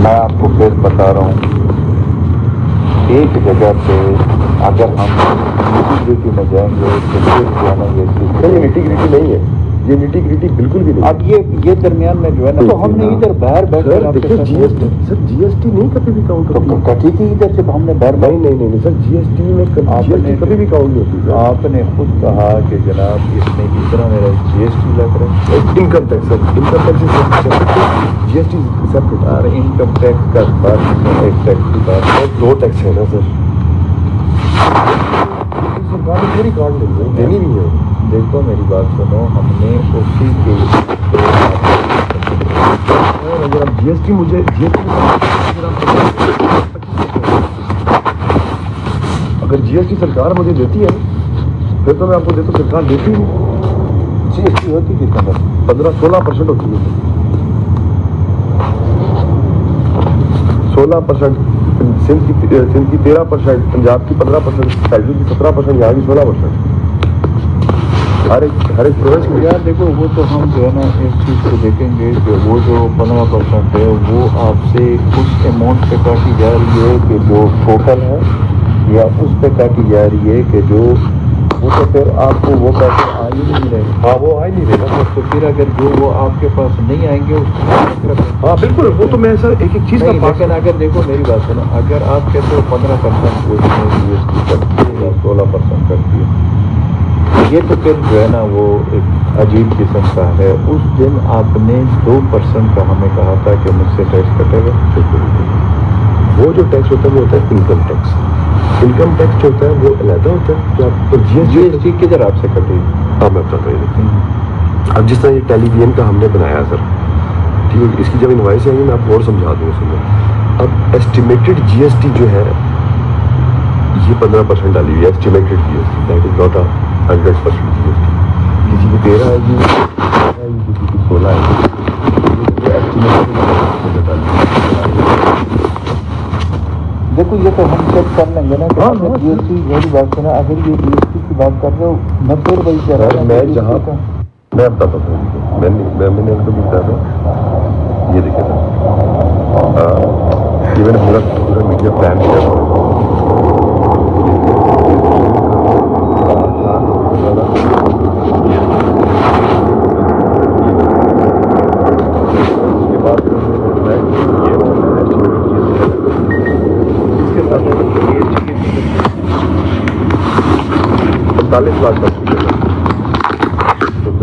میں آپ کو پھر بتا رہا ہوں، ایک جگہ پہ اگر ہم نٹی میں جائیں گے تو پھر جو ہے نا یہ نٹی گریٹی نہیں ہے، یہ نٹی گریٹی بالکل بھی نہیں۔ اب یہ درمیان میں جو ہے نا، تو ہم نے ادھر باہر بیٹھ کر دیکھیے جی ایس ٹی، سر جی ایس ٹی نہیں کبھی بھی کاؤنٹ ہوتی، کٹی تھی ادھر سے ہم نے باہر نہیں سر، جی ایس ٹی میں جی ایس ٹی کبھی بھی کاؤنٹ نہیں ہوتی۔ آپ نے خود کہا کہ جناب اس میں اس طرح میرا جی ایس ٹی لگ رہا ہے، انکم ٹیکس، سر income tax G S T separate, اور انکم ٹیکس کا بات ایک ٹیکس کی بات ہے، 2 ٹیکس ہے نا سر، سرکار نے پوری کارڈ دینی نہیں ہے۔ دیکھو میری بات سنو، ہم نے اسی کے اگر آپ جی ایس ٹی مجھے جی ایس ٹی اگر جی ایس ٹی سرکار مجھے دیتی ہے پھر تو میں آپ کو دیتا، سرکار دیتی نہیں۔ جی ایس ٹی ہوتی کتنا؟ 15-16% ہوتی ہے، 16%، سندھ کی 13%، پنجاب کی 15%، سیلری کی 17%، یہاں کی 16%، ہر ایک پروینس میں۔ یار دیکھو وہ تو ہم جو ہے نا اس چیز کو دیکھیں گے کہ وہ جو 15% ہے وہ آپ سے اس اماؤنٹ پہ کاٹی جا رہی ہے کہ جو ٹوٹل ہے، یا اس پہ کاٹی جا رہی ہے کہ جو وہ تو پھر آپ کو وہ پیسے آ ہی نہیں رہے۔ ہاں وہ آ ہی نہیں رہے گا، تو پھر اگر جو وہ آپ کے پاس نہیں آئیں گے اس کو، ہاں بالکل، وہ تو میں سر ایک چیز کا، لیکن اگر دیکھو میری بات سنو، اگر آپ کہتے ہو 15% اس میں جی ایس ٹی کرتی ہے یا 16% کرتی ہے، یہ تو پھر جو ہے نا وہ ایک عجیب قسم کا ہے۔ اس دن آپ نے 2% کا ہمیں کہا تھا کہ مجھ سے ٹیکس کٹے گا۔ وہ جو ٹیکس ہوتا ہے وہ ہوتا ہے انکم ٹیکس، انکم ٹیکس جو ہوتا ہے وہ علیحدہ ہوتا ہے، جو آپ کو جی ایس ٹی کدھر آپ سے کٹے گی؟ ہاں میں بتاتا ہوں۔ اب جس طرح یہ ٹیلی ویژن کا ہم نے بنایا سر، ٹھیک ہے، اس کی جب انوائس آئیں گی میں آپ کو اور سمجھا دوں گا۔ سنیں، اب ایسٹیمیٹڈ جی ایس ٹی جو ہے یہ 15% ڈالی ہوئی ہے، estimated G S T, that is not 100% G S T. کسی کی 13 آئے گی، کسی کی 16 آئے گی، دیکھو یہ تو ہم چیک کر لیں گے نا کہ اگر جی ایس ٹی، میری بات سنا، اگر یہ جی ایس ٹی کی بات کر رہے ہو، میں پھر وہی کہہ رہا ہوں، میں جہاں میں بتاتا ہوں، میں نے ان کو بھی بتایا تھا، یہ دیکھے تھا، یہ میں نے پورا میڈیا پلان کیا تھا۔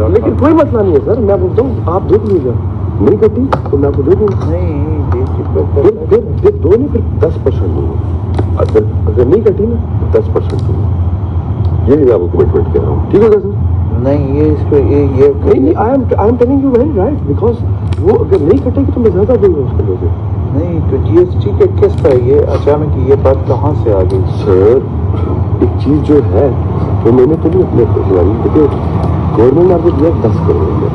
لیکن کوئی مسئلہ نہیں ہے سر، میں بولتا ہوں آپ دیکھ لیجیے، نہیں کٹی تو میں آپ کو دے دوں گا، پھر 2 نہیں، پھر 10% دوں گا، اگر نہیں کٹی نا 10% دوں گا، یہ میں آپ کو کمٹمنٹ کہہ رہا ہوں، ٹھیک ہوگا سر؟ نہیں یہ اس پہ نہیں، I am telling you very right, because وہ اگر نہیں کٹے گی تو میں زیادہ دوں گا اس کے وجہ سے۔ نہیں تو جی ایس ٹی کے کس طرح یہ اچانک یہ بات کہاں سے آ گئی؟ سر ایک چیز جو ہے وہ میں نے تو نہیں اپنے دیکھیے، گورنمنٹ نے آپ کو دیا 10 کروڑ روپیہ،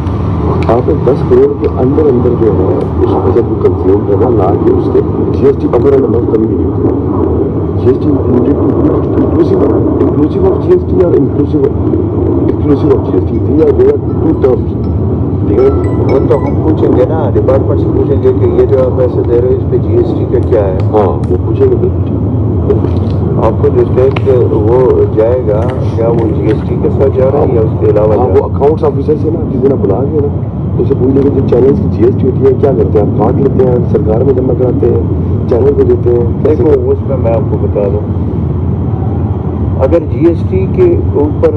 آپ نے 10 کروڑ کے اندر جو ہے اس کو جب وہ کنزیوم کرنا لا کے اس کے G S T over and above کبھی نہیں ہوتی، G S T inclusive of G S T اور inclusive of G S T, دیا گیا 2 ٹرمس، ٹھیک ہے۔ وہ تو ہم پوچھیں گے نا، ڈپارٹمنٹ سے پوچھیں گے کہ یہ جو آپ پیسے دے رہے ہو اس پہ جی ایس ٹی کا کیا ہے؟ ہاں وہ پوچھیں گے بالکل، آپ کو جو ٹیکس وہ جائے گا کیا وہ جی ایس ٹی کے ساتھ جا رہا ہے یا اس کے علاوہ؟ وہ اکاؤنٹس آفیسر سے نا کسی نے بلا کے نا اسے پوچھ لیں گے جو چینل کی جی ایس ٹی ہوتی ہے کیا کرتے ہیں، آپ کاٹ لیتے ہیں، سرکار میں جمع کراتے ہیں، چینل کو دیتے ہیں۔ دیکھو اس میں میں آپ کو بتا دوں، اگر جی ایس ٹی کے اوپر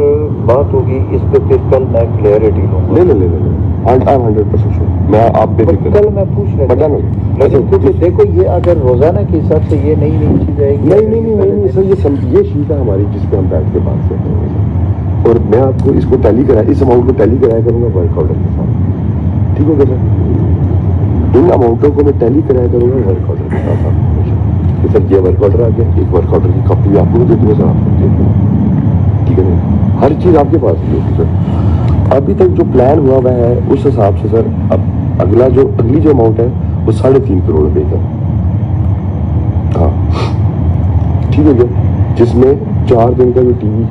بات ہوگی اس پہ پھر کل میں کلیئرٹی لوں گا۔ نہیں 100% شور، میں آپ بے فکر، کل میں پوچھ رہا ہوں، لیکن کیونکہ دیکھو یہ اگر روزانہ کے حساب سے یہ نئی چیز آئے گی۔ نہیں سر، یہ شیٹ ہے ہماری جس پہ ہم بیٹھ کے بات کرتے ہیں، اور میں آپ کو اس کو ٹیلی کرایا، اس اماؤنٹ کو ٹیلی کرایا کروں گا ورک آرڈر کے ساتھ، ٹھیک ہوگا سر؟ ان اماؤنٹوں کو میں ٹیلی کرایا کروں گا ورک آرڈر کے ساتھ ہمیشہ، کہ سر یہ ورک آرڈر آ گیا، ایک ورک آرڈر کی کاپی آپ کو دے دوں گا سر، آپ کو دے دوں گا، ٹھیک ہے نا، ہر چیز آپ کے پاس ہی ہوگی سر۔ ابھی تک جو پلان ہوا ہے اس حساب سے سر، اب اگلی جو اماؤنٹ ہے وہ 3.5 کروڑ روپے کا، ہاں ٹھیک ہے جی، جس میں 4 دن کا جو ٹی وی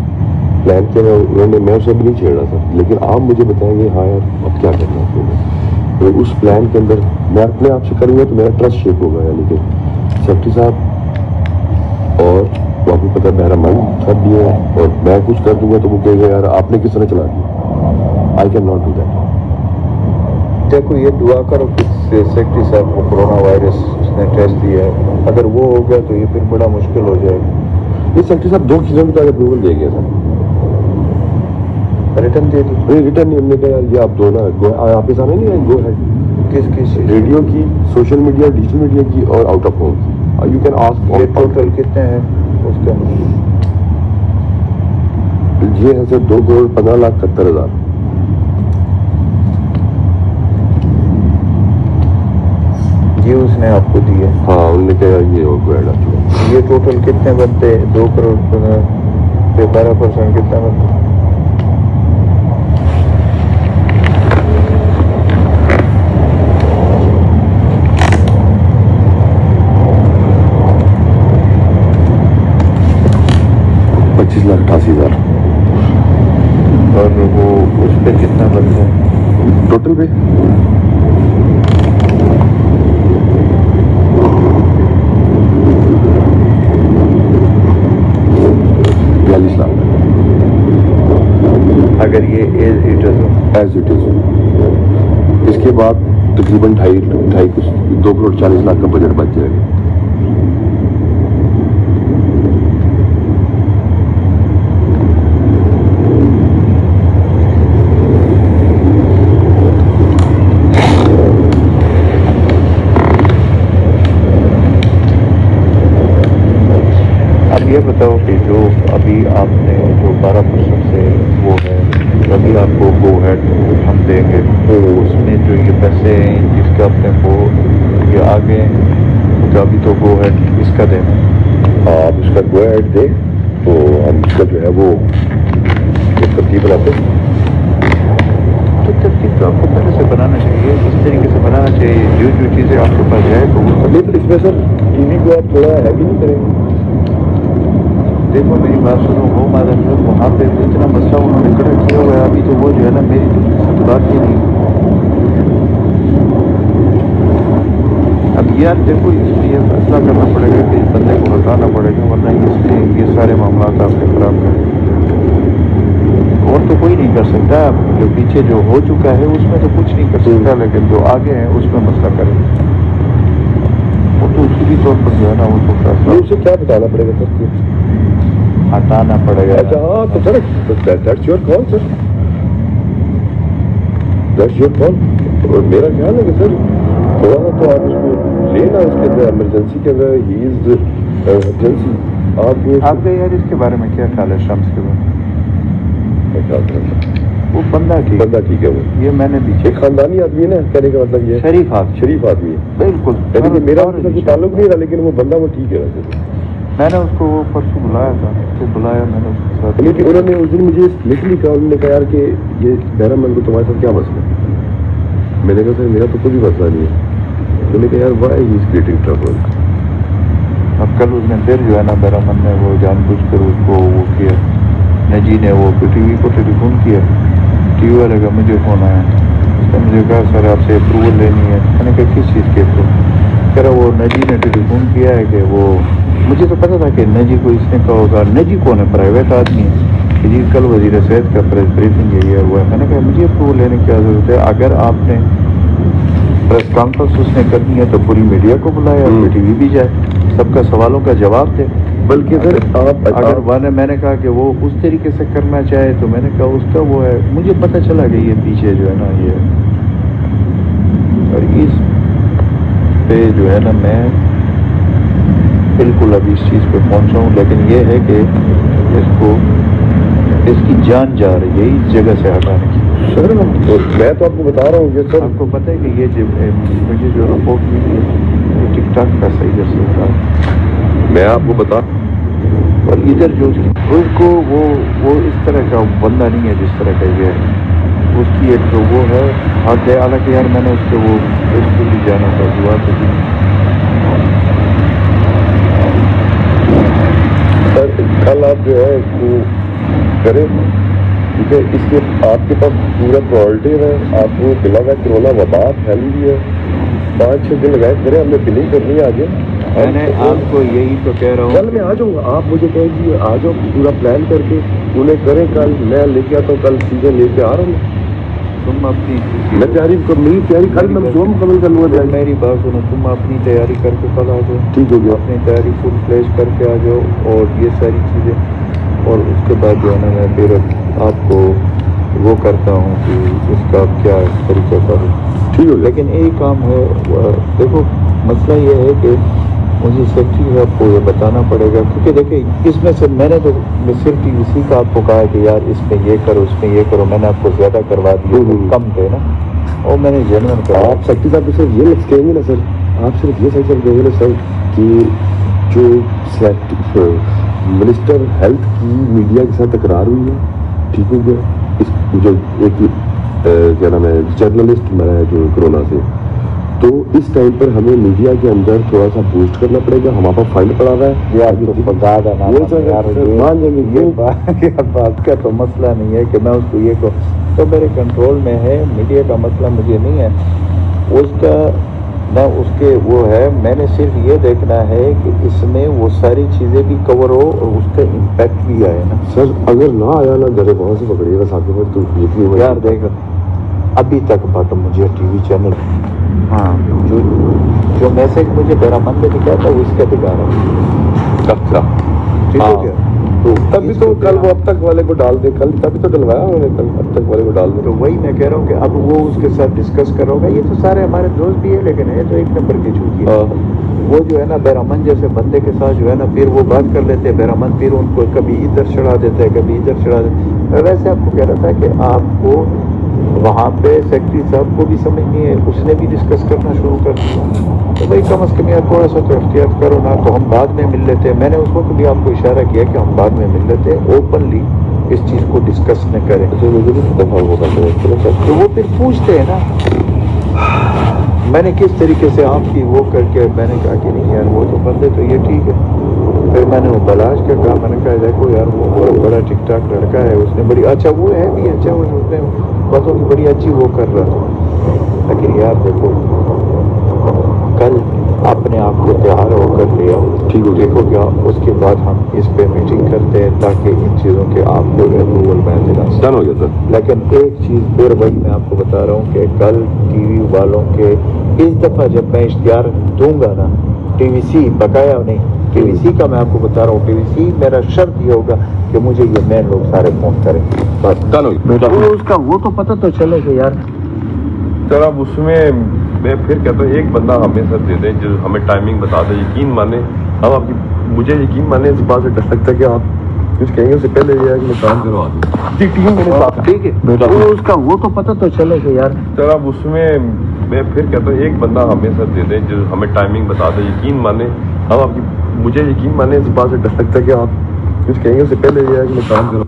پلان کیا ہے انہوں نے، میں اسے اب نہیں چھیڑ رہا سر، لیکن آپ مجھے بتائیں گے ہاں یار اب کیا کرنا ہے، تو اس پلان کے اندر میں اپنے آپ سے کروں گا تو میرا ٹرسٹ شیپ ہوگا. یعنی کہ سیکٹری صاحب اور وہ آپ کو پتا میرا من تھک بھی ہے اور میں کچھ کر دوں گا تو وہ کہے گا یار آپ نے کس طرح چلا دیا. I can not do that. دیکھو یہ دعا کرو کہ سیکٹری صاحب کو کورونا وائرس اس نے ٹیسٹ دیا ہے, اگر وہ ہو گیا تو یہ پھر بڑا مشکل ہو جائے گا. یہ سیکٹری صاحب 2 چیزوں کی اپروول دے گیا سر. ریٹرن دے دی. ریٹرن نہیں, ہم نے کہا یار یہ آپ دو نا آپ کے سامنے نہیں ہے گو ہیڈ. کس ریڈیو کی, سوشل میڈیا, ڈیجیٹل میڈیا کی اور آؤٹ آف ہوم کی. یو کین آسک ٹوٹل کتنے ہیں اس کا؟ یہ ہے سر 2,15,70,000. یہ اس نے آپ کو دیا؟ ہاں انہوں نے کہا یہ گو ہیڈ آپ. یہ ٹوٹل کتنے بنتے؟ 2 کروڑ پہ 12% کتنا بنتا؟ $25,88,000. اور وہ اس پہ کتنا بنتا ہے ٹوٹل پہ؟ $42 لاکھ. اگر یہ ایز اٹ از اس کے بعد تقریباً 2,40,00,000 کا بجٹ بچ جائے گا. یہ بتاؤ کہ جو ابھی آپ نے جو 12% سے وہ ہے ابھی آپ کو گو ہیڈ ہم دیں گے, اس میں جو یہ پیسے ہیں جس کا اپنے وہ یہ آگے تو ابھی تو گو ہیڈ اس کا دینا. آپ اس کا گو ہیڈ دیں تو ہم اس کا جو ہے وہ ترتیب بناتے ہیں. تو ترتیب تو آپ کو پہلے سے بنانا چاہیے, اس طریقے سے بنانا چاہیے جو چیزیں آپ کے پاس جائے تو نہیں. تو اس میں سر ٹی وی کو آپ تھوڑا ہیوی نہیں کریں گے. دیکھو میری بات سنو, وہ مادر وہاں پہ اتنا مسئلہ انہوں نے کھڑا کیا ہوا ہے. ابھی تو وہ جو ہے نا میری بات ہی نہیں. اب یار دیکھو اس میں یہ فیصلہ کرنا پڑے گا کہ اس بندے کو ہٹانا پڑے گا, ورنہ اس میں یہ سارے معاملات آپ کے خراب کریں. اور تو کوئی نہیں کر سکتا. جو پیچھے جو ہو چکا ہے اس میں تو کچھ نہیں کر سکتا, لیکن جو آگے ہیں اس میں مسئلہ کریں وہ تو اسی طور پر جو ہے نا وہ تو فیصلہ اسے کیا بتانا پڑے گا سر؟ ہٹانا پڑے گا. اچھا ہاں تو sir that's your call sir, that's your call. اور میرا خیال ہے کہ سر تھوڑا سا تو آپ اس کو لینا اس کے اندر ایمرجنسی کے اندر ہی از ایمرجنسی. آپ کا یار اس کے بارے میں کیا خیال ہے شمس کے بارے میں؟ وہ بندہ ٹھیک ہے. وہ یہ میں نے بھی ایک خاندانی آدمی ہے نا, کہنے کا مطلب یہ شریف آدمی ہے بالکل. یعنی کہ میرا اس سے کوئی تعلق نہیں رہا, لیکن وہ بندہ وہ ٹھیک ہے. میں نے اس کو وہ پرسوں بلایا تھا, میں نے اس کے ساتھ لیکن انہوں نے اس دن مجھے لٹرلی کہا, انہوں نے کہا یار کہ یہ بہرام من کو تمہارے ساتھ کیا مسئلہ ہے. میں نے کہا سر میرا تو کوئی مسئلہ نہیں ہے. میں نے کہا یار why he is creating trouble. اب کل اس نے پھر جو ہے نا بہرام من نے وہ جان بوجھ کر اس کو وہ کیا, نجی نے وہ ٹی وی کو ٹیلی فون کیا, ٹی وی والے کا مجھے فون آیا, اس نے مجھے کہا سر آپ سے اپروول لینی ہے. میں نے کہا کس چیز کی اپروول؟ کہہ رہا وہ نجی نے ٹیلی فون کیا ہے کہ وہ, مجھے تو پتا تھا کہ نجی کو اس نے کہا ہوگا. نجی کون ہے؟ پرائیویٹ آدمی ہے کہ جی کل وزیر صحت کا پریس بریفنگ یہ ہوا ہے. میں نے کہا مجھے اپروول لینے کی کیا ضرورت ہے؟ اگر آپ نے پریس کانفرنس اس نے کرنی ہے تو پوری میڈیا کو بلایا, ٹی وی بھی جائے, سب کا سوالوں کا جواب دے. بلکہ سر اگر میں نے کہا کہ وہ اس طریقے سے کرنا چاہے تو میں نے کہا اس کا وہ ہے. مجھے پتہ چلا کہ یہ پیچھے جو ہے نا یہ, اور اس پہ جو ہے نا میں بالکل ابھی اس چیز پہ پہنچا ہوں, لیکن یہ ہے کہ اس کی جان جا رہی ہے اس جگہ سے ہٹانے کی. سر میں تو آپ کو بتا رہا ہوں یہ سر, آپ کو پتہ ہے کہ یہ مجھے جو رپورٹ ملی ہے یہ ٹک ٹاک کا صحیح جیسے ہوتا ہے. میں آپ کو بتا, اور ادھر جو اس کو وہ اس طرح کا بندہ نہیں ہے جس طرح کا یہ ہے. اس کی ایک تو وہ ہے حد ہے, حالانکہ یار میں نے اس کو وہ اس کو بھی جانا تھا, دعا تو دی. سر کل آپ جو ہے اس کو کریں ٹھیک ہے، اس کے آپ کے پاس پورا پرائرٹی ہے، آپ کو بلا ہوا کرونا وبا پھیلی ہوئی ہے، 5-6 دن لگائے کریں، ہم نے بلنگ کرنی ہے آگے. میں نے آپ کو یہی تو کہہ رہا کل ہوں. میں آ جاؤں گا، آپ مجھے کہیں گے آ جاؤ، پورا پلان کر کے انہیں کریں. کل میں لے کے آتا ہوں، کل چیزیں لے کے آ رہا ہوں. تم اپنی میں تیاری میری تیاری کل میں جو مکمل کر لوں گا. میری بات سنو، تم اپنی تیاری کر کے کل آ جاؤ. ٹھیک ہو گیا. اپنی تیاری فل فلیش کر کے آ جاؤ اور یہ ساری چیزیں، اور اس کے بعد جو ہے نا میں پھر آپ کو وہ کرتا ہوں کہ اس کا کیا طریقہ کروں. ٹھیک ہو گیا. لیکن ایک کام ہے، دیکھو مسئلہ یہ ہے کہ مجھے سیکٹری صاحب کو یہ بتانا پڑے گا، کیونکہ دیکھیں اس میں سے میں نے تو صرف اسی کا آپ کو کہا کہ یار اس میں یہ کرو، اس میں یہ کرو. میں نے آپ کو زیادہ کروا دیا، کم تھے نا، اور میں نے جنرل کرا. آپ سیکٹری صاحب کو صرف یہ لفظ کہیں گے نا سر، آپ صرف یہ سچ کہیں گے نا سر کہ جو منسٹر ہیلتھ کی میڈیا کے ساتھ تکرار ہوئی ہے، ٹھیک ہو گیا. اس جو ایک کیا نام ہے جرنلسٹ مرا ہے جو کرونا سے، تو اس ٹائم پر ہمیں میڈیا کے اندر تھوڑا سا بوسٹ کرنا پڑے گا. ہمارے پاس فائنڈ پڑا ہوا ہے یار، تو بات کا تو مسئلہ نہیں ہے کہ میں اس کو یہ کو تو میرے کنٹرول میں ہے. میڈیا کا مسئلہ مجھے نہیں ہے اس کا، نہ اس کے وہ ہے. میں نے صرف یہ دیکھنا ہے کہ اس میں وہ ساری چیزیں بھی کور ہو اور اس کا امپیکٹ بھی آئے نا. سر اگر نہ آیا نا گھر وہاں سے پکڑیے گا ساتھ میں، تو یقین ہو یار دیکھ، ابھی تک بات مجھے ٹی وی چینل جو میسج مجھے میرا من میں دکھا تھا وہ اس کا دکھا رہا ہے. ٹھیک ہے کیا؟ تو تبھی تو کل وہ اب تک والے کو ڈال دے، کل تبھی تو ڈلوایا انہوں نے، کل اب تک والے کو ڈال دے. تو وہی میں کہہ رہا ہوں کہ اب وہ اس کے ساتھ ڈسکس کرو گا. یہ تو سارے ہمارے دوست بھی ہے، لیکن ہے تو ایک نمبر کی چوکی ہے. وہ جو ہے نا بیرامن جیسے بندے کے ساتھ جو ہے نا پھر وہ بات کر لیتے ہیں. بیرامن پھر ان کو کبھی ادھر چڑھا دیتا ہے، کبھی ادھر چڑھا دیتا ہے. ویسے آپ کو کہہ رہا تھا کہ آپ کو وہاں پہ سیکٹری صاحب کو بھی سمجھنی ہے، اس نے بھی ڈسکس کرنا شروع کر دیا. تو بھائی کم از کم یار تھوڑا سا تو احتیاط کرو نا. تو ہم بعد میں مل لیتے ہیں. میں نے اس وقت بھی آپ کو اشارہ کیا کہ ہم بعد میں مل لیتے ہیں، اوپنلی اس چیز کو ڈسکس نہ کریں. تو وہ پھر پوچھتے ہیں نا میں نے کس طریقے سے آپ کی وہ کر کے میں نے کہا کہ نہیں یار وہ تو بندے تو یہ ٹھیک ہے. پھر میں نے وہ بلاش کا کہا، میں نے کہا دیکھو یار وہ بڑا ٹھیک ٹھاک لڑکا ہے، اس نے بڑی اچھا وہ ہے بھی اچھا، وہ اس نے باتوں کی بڑی اچھی وہ کر رہا تھا. لیکن یار دیکھو کل اپنے آپ کو تیار ہو کر لیا، ٹھیک ہو دیکھو کیا اس کے بعد ہم اس پہ میٹنگ کرتے ہیں تاکہ ان چیزوں کے آپ کو اپروول میں دلا ڈن ہو گیا سر. لیکن ایک چیز پھر وہی میں آپ کو بتا رہا ہوں کہ کل ٹی وی والوں کے اس دفعہ جب میں اشتہار دوں گا نا، ٹی وی سی بقایا نہیں، ٹی وی سی کا میں آپ کو بتا رہا ہوں، ٹی وی سی میرا شرط یہ ہوگا کہ مجھے یہ مین لوگ سارے فون کریں. بس ڈن ہو گیا. اس کا وہ تو پتہ تو چلے کہ یار سر اب اس میں پھر کہتا ہوں ایک بندہ ہمیں سر دے دیں جو ہمیں ٹائمنگ بتا دے. یقین مانیں ہم آپ کی، مجھے یقین مانیں اس بات سے ڈر سکتا ہے کہ آپ کچھ کہیں گے، اس سے پہلے یہ ہے کہ میں کام کروا دوں. جی ٹیم میرے ساتھ ٹھیک ہے، اس کا وہ تو پتہ تو چلے کہ یار سر اب اس میں پھر کہتا ہوں ایک بندہ ہمیں سر دے دیں جو ہمیں ٹائمنگ بتا دے. یقین مانیں ہم آپ کی، مجھے یقین مانیں اس بات سے ڈر سکتا ہے کہ آپ کچھ کہیں گے، اس سے پہلے یہ ہے کہ میں کام کروا